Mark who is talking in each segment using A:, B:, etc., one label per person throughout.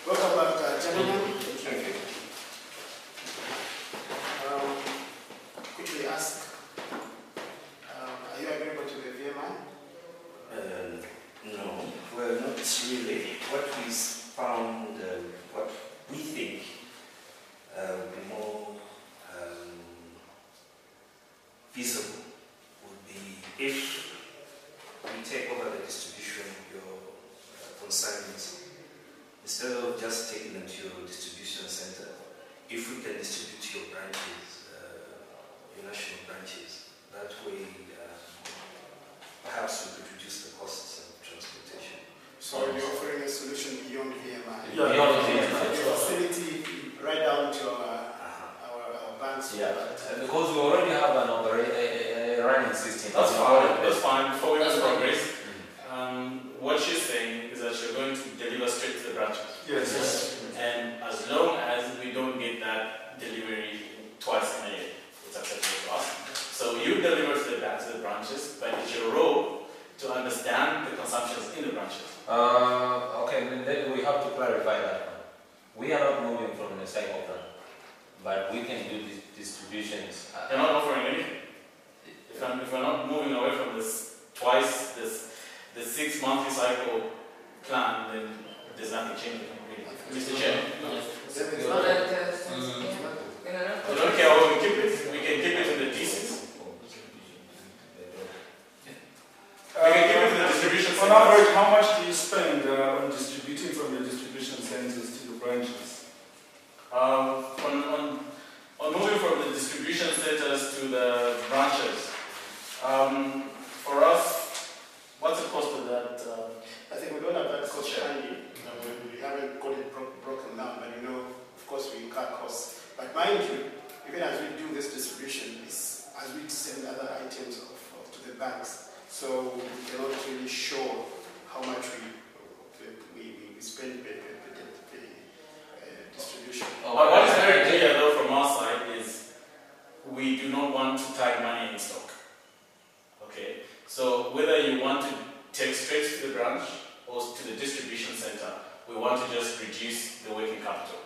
A: Welcome back, gentlemen.
B: Thank you.
A: Quickly ask, are you agreeable to the VMI?
B: No, well, not really. What we found, what we think would be more feasible would be if we take over the distribution of your consignments, instead of just taking them to your distribution center, if we can distribute to your branches, your national branches, that way perhaps we could reduce the costs of transportation.
A: So you're offering a solution beyond VMI?
B: Yeah, beyond VMI.
A: The facility right down to our banks?
C: Yeah, because we already have an running system.
D: That's fine. That's fine. Before we make progress, what she's saying is that you're going to deliver straight to the branches.
A: Yes.
D: And as long as we don't get that delivery twice in a year, it's acceptable to us. So you deliver to the branches, but it's your role to understand the consumptions in the branches.
C: Okay, then we have to clarify that one. We are not moving from the cycle plan, but we can do these distributions.
D: You're not offering anything. If we're not moving away from this twice, the 6 monthly cycle plan, then there's nothing changing. Mr. Chair?
E: I
D: don't care how we keep it. We can keep it in the DCs. We can keep it in the distribution
F: On
D: centers.
F: average, how much do you spend on distributing from the distribution centers to the branches?
D: On moving from the distribution centers to the branches, for us, what's the cost of that?
A: I think we don't have that cost handy. We haven't got it broken down, but you know, of course, we incur costs. But mind you, even as we do this distribution, it's as we send other items to the banks, so we cannot really show how much we spend per distribution.
D: What is very clear though from our side is we do not want to tie money in stock. Okay, so whether you want to take straight to the branch or to the distribution center, we want to just reduce the working capital.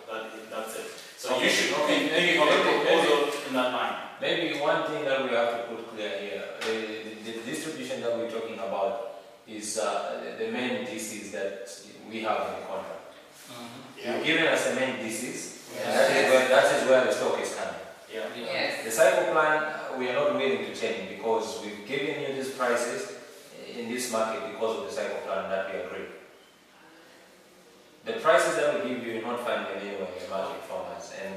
D: That's it. So you should be thinking of a proposal in that line.
C: Maybe one thing that we have to put clear here, the distribution that we're talking about is the main DCs that we have in the contract. You've given us the main DCs, and that is where the stock is coming.
D: Yeah.
E: Yes.
C: The cycle plan, we are not willing to change because we've given you these prices in this market because of the cycle plan that we agreed. The prices that we give you, you're not finding anywhere in market formats, and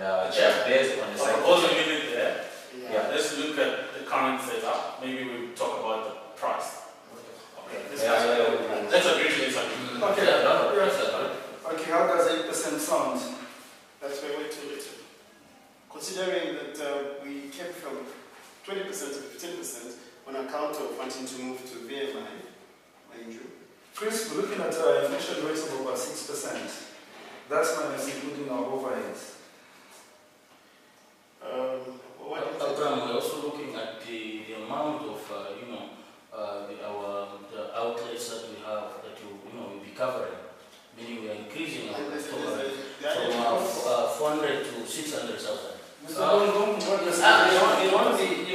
C: based on the cycle
D: Proposal leave it there.
C: Yeah.
D: Let's look at the current setup. Maybe we'll talk about the price. Okay. Let's agree to this.
F: Okay. Okay, how does 8% sound?
A: That's way too little. Considering that we came from 20% to 15% on account of wanting to move to VMI, mind you.
F: Chris, we're looking at inflation rates of over 6%. That's minus including our overheads.
E: We're also looking at the amount of the outlets that we have that will be covering. Meaning we are increasing our coverage from 400 to 600,000.
C: It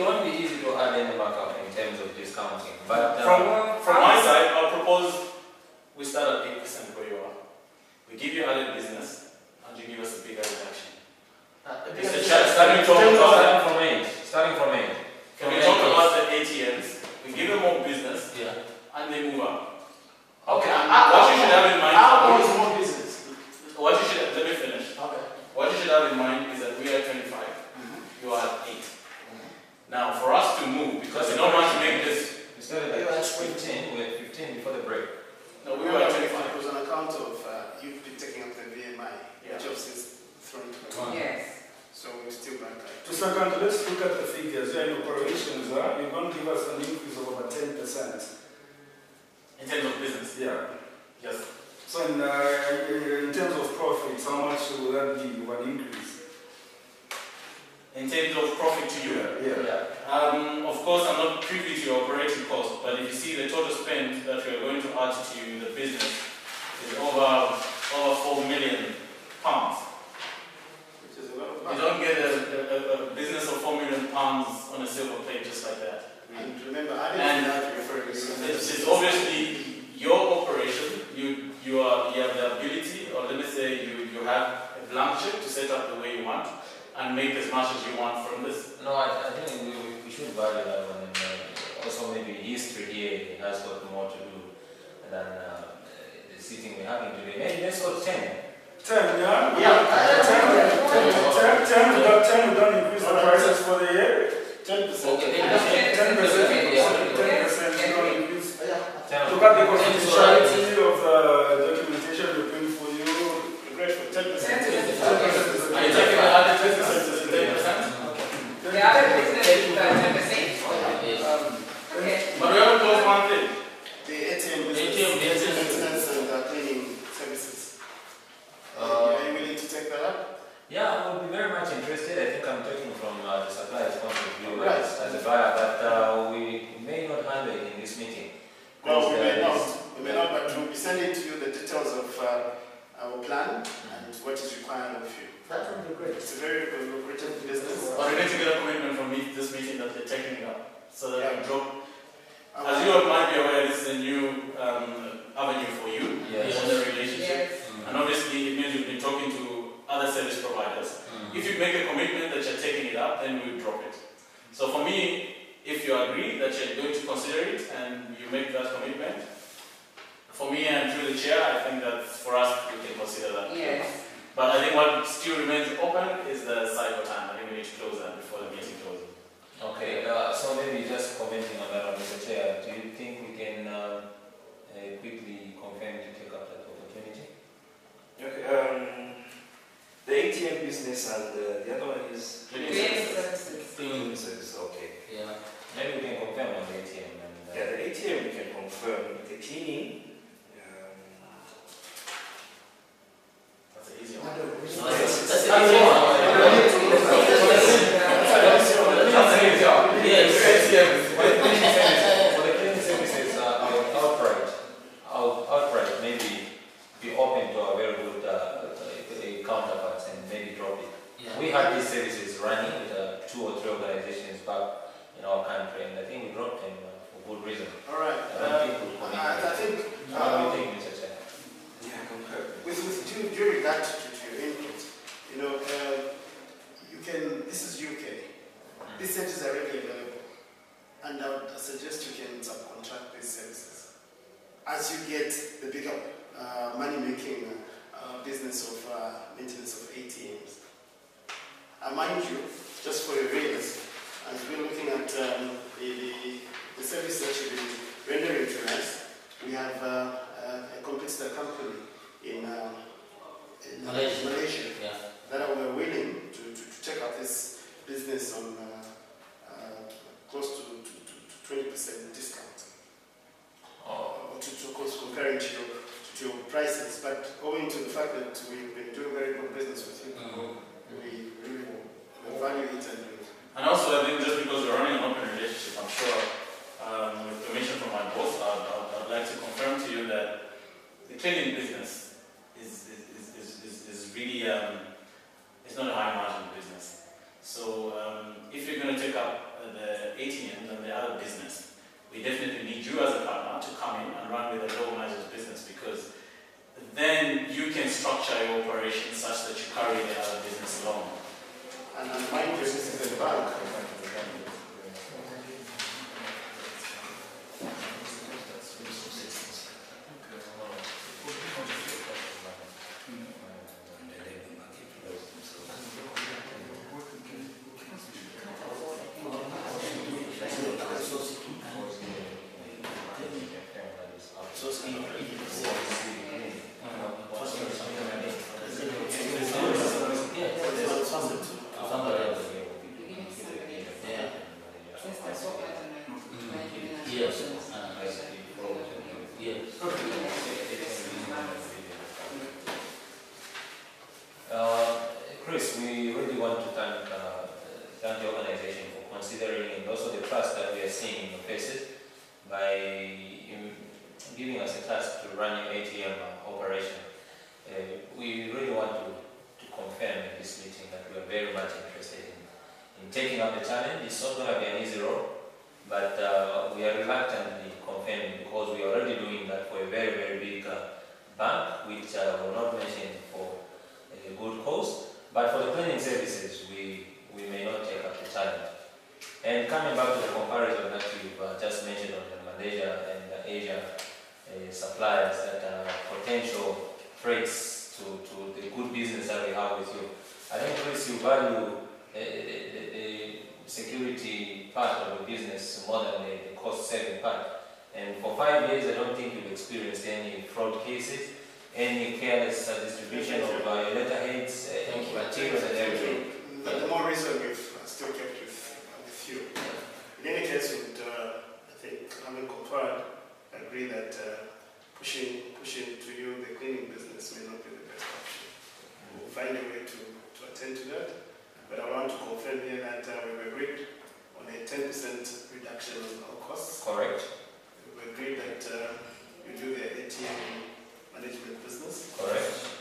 C: won't be easy to add any markup in terms of discounting. But
D: from my side, I'll propose we start at 8% where you are. We give you added business, and you give us a bigger reduction. Starting from 8. Can we talk about the ATMs? We give them more business, and they move up.
A: Okay.
D: What you should have in mind.
A: More business.
D: Let me finish.
A: Okay.
D: What you should have in mind is that we are at 25. You are at 8. Now, for us to move, because we don't want to make this.
C: we started at 15, we had 15 before the break.
D: No, we were at 25.
A: It was on account of you've been taking up the VMI, which of since thrown to the
E: Yes.
A: So we're still back like.
F: To second, let's look at the figures. Yeah, in operations, you're going to give us an increase of over 10%.
D: In terms of business.
F: Yeah.
D: Yes.
F: So in terms of profits, how much will that be of an increase?
D: In terms of profit to you. Of course, I'm not privy to your operating cost, but if you see the total spend that we are going to add to the business is over 4 million is obviously your operation. You have the ability, or let me say you have a blank check to set up the way you want and make as much as you want from this.
C: No, I think we should value that one. And, also, maybe history here has got more to do than the sitting we're having today. Maybe let's go to 10.
F: 10, yeah?
A: Yeah.
F: 10, we don't increase the prices for the year.
A: 10%.
E: Okay,
F: 10%, we don't increase.
A: Yeah.
F: Look at the confidentiality of the documentation we print for you.
A: Great for 10%. 10%.
D: Are you taking the other 10% as 10%?
G: The other business is 10%. Okay.
D: But we haven't closed one thing.
A: The ATM
E: ATM business.
A: maintenance and cleaning services. Are you willing to take that up?
C: Yeah, I would be very much interested. I think I'm talking from the supplier's point of view
A: Right.
C: as a buyer, but we may not handle it in this meeting.
A: No, we may
C: Because,
A: not. We may not, but we'll be sending to you the details of our plan and what is required of you.
G: That would be great.
A: It's a very lucrative business.
D: But we need to get a commitment from this meeting that they're taking it up. So that we drop.
A: Our-
D: As you all might be aware, this is a new avenue for you
C: Yes.
D: in the relationship.
G: Yes.
D: And obviously it means you've been talking to other service providers. If you make a commitment that you're taking it up, then we'll drop it. So for me, if you agree that you're going to consider it and you make that commitment, for me and through the chair, I think that for us, we can consider that.
G: Yes.
D: But I think what still remains open is the cycle time. I think we need to close that before the meeting closes.
C: Okay, so maybe just commenting on that one, Mr. Chair, do you think we can quickly confirm to take up that opportunity?
B: Okay, the ATM business and the other one is
G: Cleaning services.
B: cleaning service. Okay.
E: Yeah.
C: Maybe we can confirm on the ATM. And,
B: Yeah, the ATM we can confirm. The cleaning.
D: That's an easy one.
C: For the cleaning services, outright maybe be open to a very good counterparts and maybe drop it.
E: Yeah.
C: We had these services running with 2 or 3 organizations back in our country, and I think we dropped them for good reason.
A: All right.
C: I don't think we'll commit.
A: I think
C: What do you think, Mr. Chair?
B: Yeah, concur.
A: with due regard to your input, you know, you can. This is UK. These services are readily available, and I would suggest you can subcontract these services as you get the bigger money-making business of maintenance of ATMs. Mind you, just for your readers, as we're looking at the service that you've been rendering to us, we have a competitor company in Malaysia
E: Yeah.
A: that are willing to take up this business on close to 20% discount. To comparing to your prices, but owing to the fact that we've been doing very good business with you, we really value it.
D: And also, I think just because we're running an open relationship, I'm sure, with permission from my boss, I'd like to confirm to you that the cleaning business is really, it's not a high margin business. So if you're going to take up the ATM and the other business, we definitely need you as a partner to come in and run with a low margin business, because then you can structure your operation such that you carry the other business along.
A: And mind you, this is a bank.
E: Somebody else. Yeah. Yes. Yes.
C: Chris, we really want to thank the organization for considering, and also the trust that we are seeing in your faces by giving us a task to run your ATM operation. We really want to confirm in this meeting that we are very much interested in taking up the challenge. It's not going to be an easy road, but we are reluctantly confirming because we bank, which I will not mention for a good cause. But for the cleaning services, we may not take up the challenge. And coming back to the comparison that you've just mentioned on the Malaysia and Asia suppliers that are potential threats to the good business that we have with you, I think Chris, you value the security part of the business more than the cost-saving part. And for 5 years, I don't think you've experienced any fraud cases, any careless distribution of letterheads, materials and everything.
A: The more reason we've still kept with you. In any case, I think, having compared, I agree that pushing to you the cleaning business may not be the best option. We'll find a way to attend to that. But I want to confirm here that we've agreed on a 10% reduction on our costs.
C: Correct.
A: We've agreed that you do the ATM management business.
C: Correct.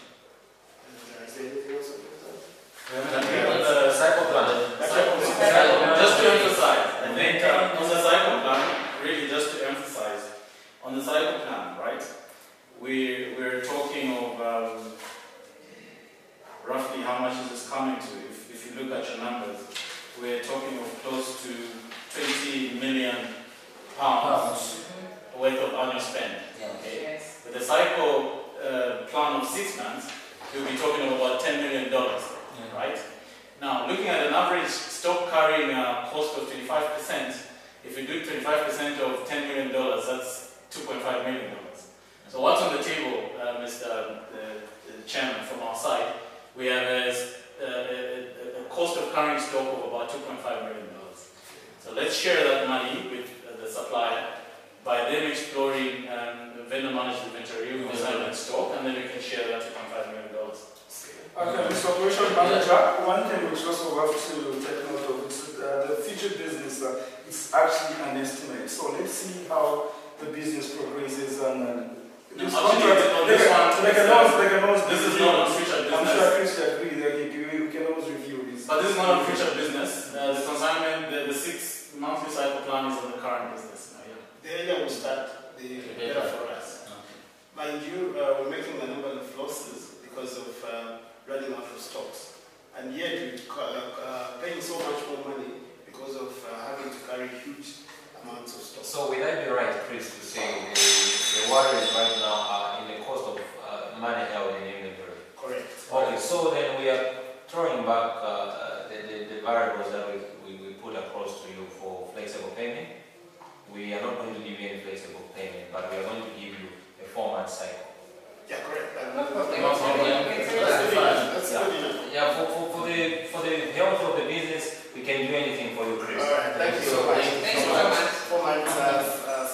A: And is there anything else on that?
D: The cycle plan. Just to emphasize, on the cycle plan, really just to emphasize, on the cycle plan, right? We're talking of roughly how much is this coming to? If you look at your numbers, we're talking of close to 20 million pounds worth of annual spend. Okay?
G: Yes.
D: With the cycle plan of 6 months, you'll be talking of about $10 million, right? Now, looking at an average stock carrying cost of 25%, if you do 25% of $10 million, that's $2.5 million. So what's on the table, Mr. the Chairman, from our side? We have a cost of carrying stock of about $2.5 million. So let's share that money with the supplier by them exploring vendor managed inventory, consignment stock, and then we can share that $2.5 million.
F: Okay, Mr. Operation Manager, one thing which also have to take note of is the future business, it's actually an estimate. So let's see how the business progresses and this contract,
D: this is not on future business.
F: I'm sure Chris will agree that we can always review this.
D: But this is not on future business. The consignment, the 6 monthly cycle plan is on the current business.
A: The earlier we start, the better for us. Mind you, we're making a number of losses because of running out of stocks. And yet we're paying so much more money because of having to carry huge amounts of stock.
C: So would I be right, Chris, to say the worries right now are in the cost of money held in inventory?
A: Correct.
C: Okay, so then we are throwing back the variables that we put across to you for flexible payment. We are not going to give you any flexible payment, but we are going to give you a 4-month cycle.
A: Yeah, correct.
G: No problem.
A: That's good enough.
C: Yeah, for the health of the business, we can do anything for you, Chris.
A: All right, thank you so much.
G: Thank you so much.
A: 4 months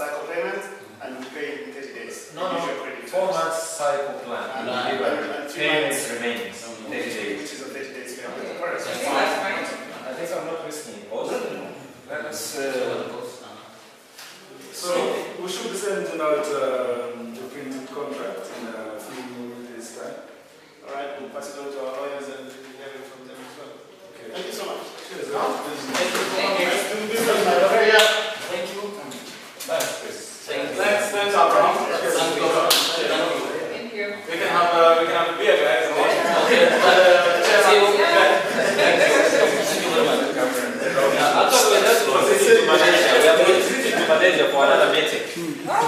A: cycle payment, and we pay in 30 days.
C: No, 4 months cycle plan.
A: And 3
C: Payments
A: months
C: remaining, 30 days.
A: which is a 30 days payment.
G: Okay.
A: Correct.
G: I think that's fine.
C: I think I'm not risking it. Let us.
F: So we should be sending out the printed contract in a few days' time.
A: All right, we'll pass it on to our lawyers and we'll hear it from them as well.
F: Okay.
A: Thank you so much.
F: Cheers.
G: Thank you.
A: Thank you.
C: Thanks, Chris.
D: Thanks, Abraham.
G: Thank you.
D: We can have a beer, guys.
C: Actually, we're just proceeding to Malaysia. We are proceeding to Malaysia for another meeting.
G: Oh,